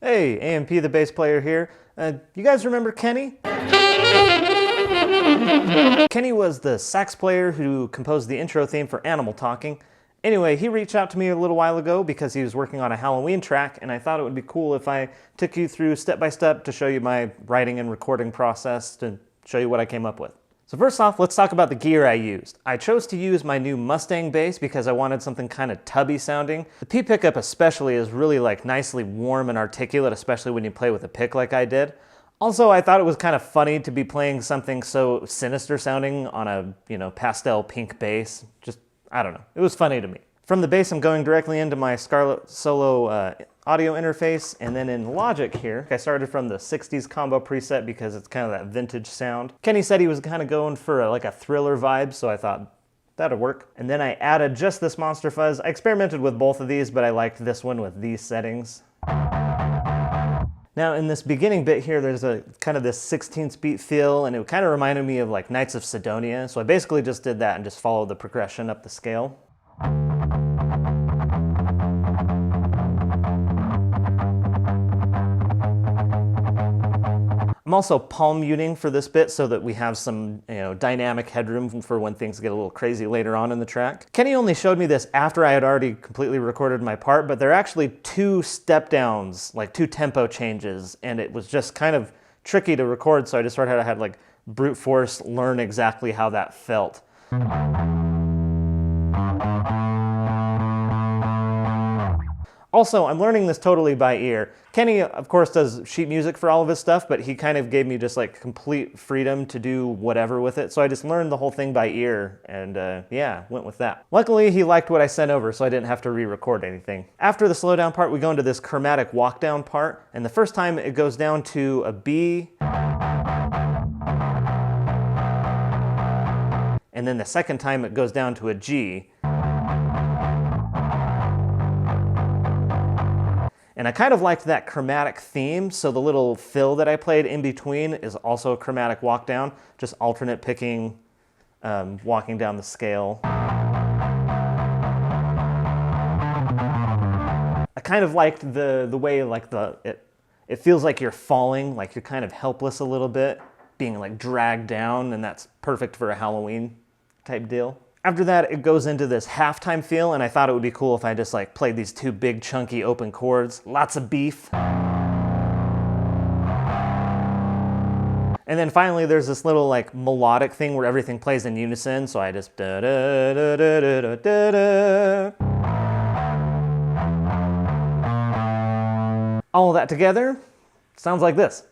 Hey, AMP the bass player here. You guys remember Kenny? Kenny was the sax player who composed the intro theme for Animal Talking. Anyway, he reached out to me a little while ago because he was working on a Halloween track, and I thought it would be cool if I took you through step by step to show you my writing and recording process to show you what I came up with. So first off, let's talk about the gear I used. I chose to use my new Mustang bass because I wanted something kind of tubby sounding. The P pickup especially is really like nicely warm and articulate, especially when you play with a pick like I did. Also, I thought it was kind of funny to be playing something so sinister sounding on a, pastel pink bass. Just, I don't know, it was funny to me. From the bass, I'm going directly into my Scarlett Solo audio interface, and then in Logic here, I started from the 60s combo preset because it's kind of that vintage sound. Kenny said he was kind of going for a thriller vibe, so I thought that'd work. And then I added just this monster fuzz. I experimented with both of these, but I liked this one with these settings. Now in this beginning bit here, there's a kind of this 16th beat feel, and it kind of reminded me of like Knights of Sidonia, so I basically just did that and just followed the progression up the scale. I'm also palm muting for this bit so that we have some dynamic headroom for when things get a little crazy later on in the track. Kenny only showed me this after I had already completely recorded my part, but there are actually two step downs, like two tempo changes, and it was just kind of tricky to record, so I just sort of had like brute force learn exactly how that felt. Also, I'm learning this totally by ear. Kenny, of course, does sheet music for all of his stuff, but he kind of gave me just like complete freedom to do whatever with it. So I just learned the whole thing by ear, and yeah, went with that. Luckily, he liked what I sent over, so I didn't have to re-record anything. After the slowdown part, we go into this chromatic walk down part, and the first time it goes down to a B, and then the second time it goes down to a G. And I kind of liked that chromatic theme, so the little fill that I played in between is also a chromatic walk down, just alternate picking, walking down the scale. I kind of liked the way like it feels like you're falling, like you're kind of helpless a little bit, being like dragged down, and that's perfect for a Halloween type deal. After that, it goes into this halftime feel, and I thought it would be cool if I just like played these two big chunky open chords, lots of beef. And then finally there's this little like melodic thing where everything plays in unison, so I just da da da da da da da da. All of that together sounds like this.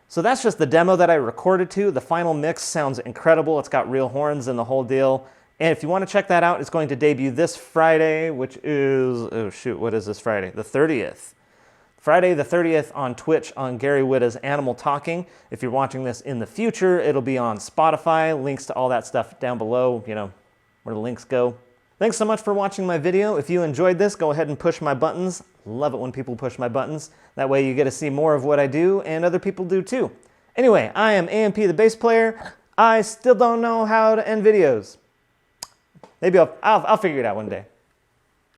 So that's just the demo that I recorded to. The final mix sounds incredible. It's got real horns and the whole deal. And if you want to check that out, it's going to debut this Friday, which is, oh shoot, what is this Friday? The 30th. Friday the 30th on Twitch on Gary Whitta's Animal Talking. If you're watching this in the future, it'll be on Spotify. Links to all that stuff down below, where the links go. Thanks so much for watching my video. If you enjoyed this, go ahead and push my buttons. Love it when people push my buttons. That way you get to see more of what I do, and other people do too. Anyway, I am AMP the bass player. I still don't know how to end videos. Maybe I'll figure it out one day.